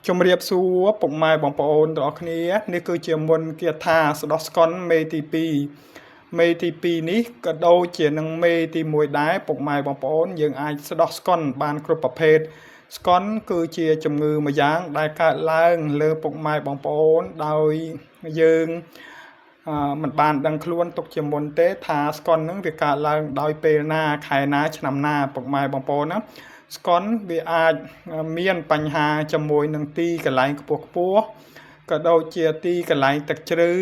ជំរាបសួរពុកម៉ែបងប្អូនទាំងអស់គ្នានេះគឺជាមុនគាថាស្ដោះស្កុនមេទី2មេទី2នេះក៏ដូចជានឹងមេទី1ដែរពុកម៉ែបងប្អូនយើងអាចស្ដោះស្កុនបានគ្រប់ប្រភេទស្កុនគឺជាជំងឺមួយយ៉ាងដែលកើតឡើងលើពុកម៉ែបងប្អូនដោយយើងមិនបានដឹងខ្លួនទុកជាមុនទេថាស្កុននឹងវាកើតឡើងដោយពេលណាខែណាឆ្នាំណាពុកម៉ែបងប្អូនណាស្កុនវាអាចមានបញ្ហាជាមួយនឹងទីកន្លែងខ្ពស់ក៏ដូចជាទីកន្លែងទឹកជ្រៅ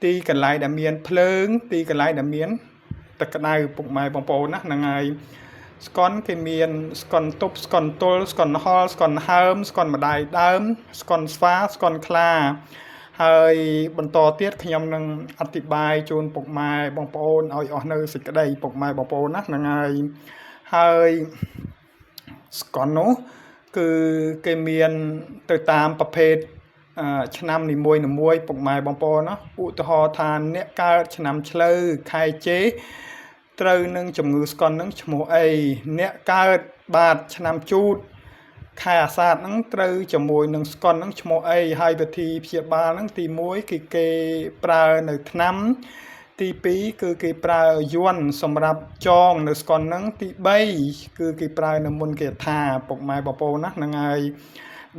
ទីកន្លែងដែលមានភ្លើងទីកន្លែងដែលមានទឹកក្តៅពុកម៉ែបងប្អូនណាហ្នឹងហើយស្កុនគេមានស្កុនទប់ស្កុនទល់ស្កុនហល់ស្កុនហើមស្កុនម្ដាយដើមស្កុនស្វាស្កុនខ្លាហើយបន្តទៀតខ្ញុំនឹងអធិប្បាយជូនពុកម៉ែបងប្អូនឲ្យអស់នៅសេចក្តីពុកម៉ែបងប្អូនណាហ្នឹងហើយស្កុននោះគឺគេមានទៅតាមប្រភេទឆ្នាំនីមួយពុកម៉ែបងប្អូនណាឧទាហរណ៍ថាអ្នកកើតឆ្នាំឆ្លូវខែចេត្រូវនឹងជំងឺស្កុននឹងឈ្មោះអីអ្នកកើតបាទឆ្នាំជូតខែអាសាឍហ្នឹងត្រូវជាមួយនឹងស្កុនហ្នឹងឈ្មោះអីហើយវិធីព្យាបាលហ្នឹងទី1គឺគេប្រើនៅថ្នាំទី2គឺគេប្រើយ័ន្តសម្រាប់ចងនៅស្កុនហ្នឹងទី3គឺគេប្រើនៅមុនគេថាពុកម៉ែបងប្អូនណាហ្នឹងហើយ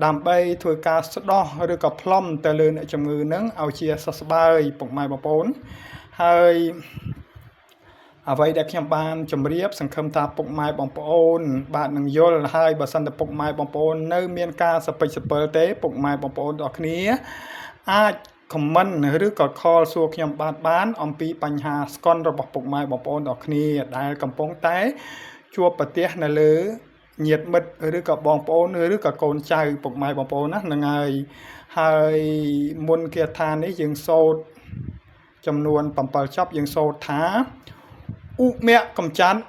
ដើម្បីធ្វើការស្ដោះឬក៏ផ្លុំទៅលើអ្នកជំងឺហ្នឹងឲ្យជាសះស្បើយពុកម៉ែបងប្អូនហើយអ្វីដែលខ្ញុំបានជម្រាបសង្ឃឹមថាពុកម៉ែបងប្អូនបាទនឹងយល់ហើយបើសិនតែពុកម៉ែបងប្អូននៅមានការសពេចសពិលទេពុកម៉ែបងប្អូនទាំងគ្នាអាចខមមិនឬក៏ខលសួរខ្ញុំបានអំពីបញ្ហាស្កុនរបស់ពុកម៉ែបងប្អូនទាំងគ្នាដែលកំពុងតែជួបប្រទះនៅលើញាតិមិត្តឬក៏បងប្អូនឬក៏កូនចៅពុកម៉ែបងប្អូនណាហ្នឹងហើយមុនគាថានេះយើងសូត្រចំនួន7ចប់យើងសូត្រថាឧមៈកំចាត់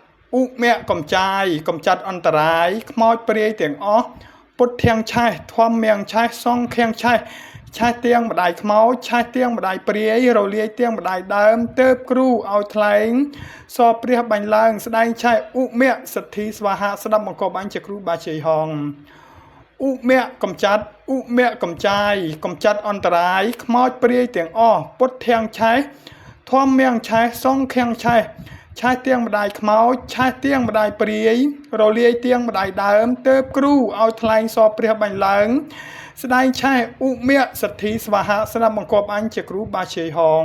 ឧមៈកំចាយកំចាត់អន្តរាយខ្មោចព្រាយទាំងអស់ពុទ្ធធាំងឆេះធម្មៀងឆេះសង្ឃៀងឆេះឆេះទៀងម្ដាយខ្មោចឆេះទៀងម្ដាយព្រាយរលាយទៀងម្ដាយដើមទៅគ្រូឲ្យថ្លែងសពព្រះបាញ់ឡើងស្ដែងឆេះឧមៈសទ្ធិស្វាហៈស្ដាប់បង្កប់អញជាគ្រូបាជ័យហងឧមៈកំចាត់ឧមៈកំចាយកំចាត់អន្តរាយខ្មោចព្រាយទាំងអស់ពុទ្ធធាំងឆេះធម្មៀងឆេះសង្ឃៀងឆេះឆេះទៀងម្ដាយខ្មោចឆេះទៀងម្ដាយព្រាយរលាយទៀងម្ដាយដើមទៅគ្រូឲ្យថ្លែងសពព្រះបាញ់ឡើងស្ដែងឆេះឧមៈសទ្ធិស្វាហៈស្ដាប់បង្កប់អញជាគ្រូបាជ័យហង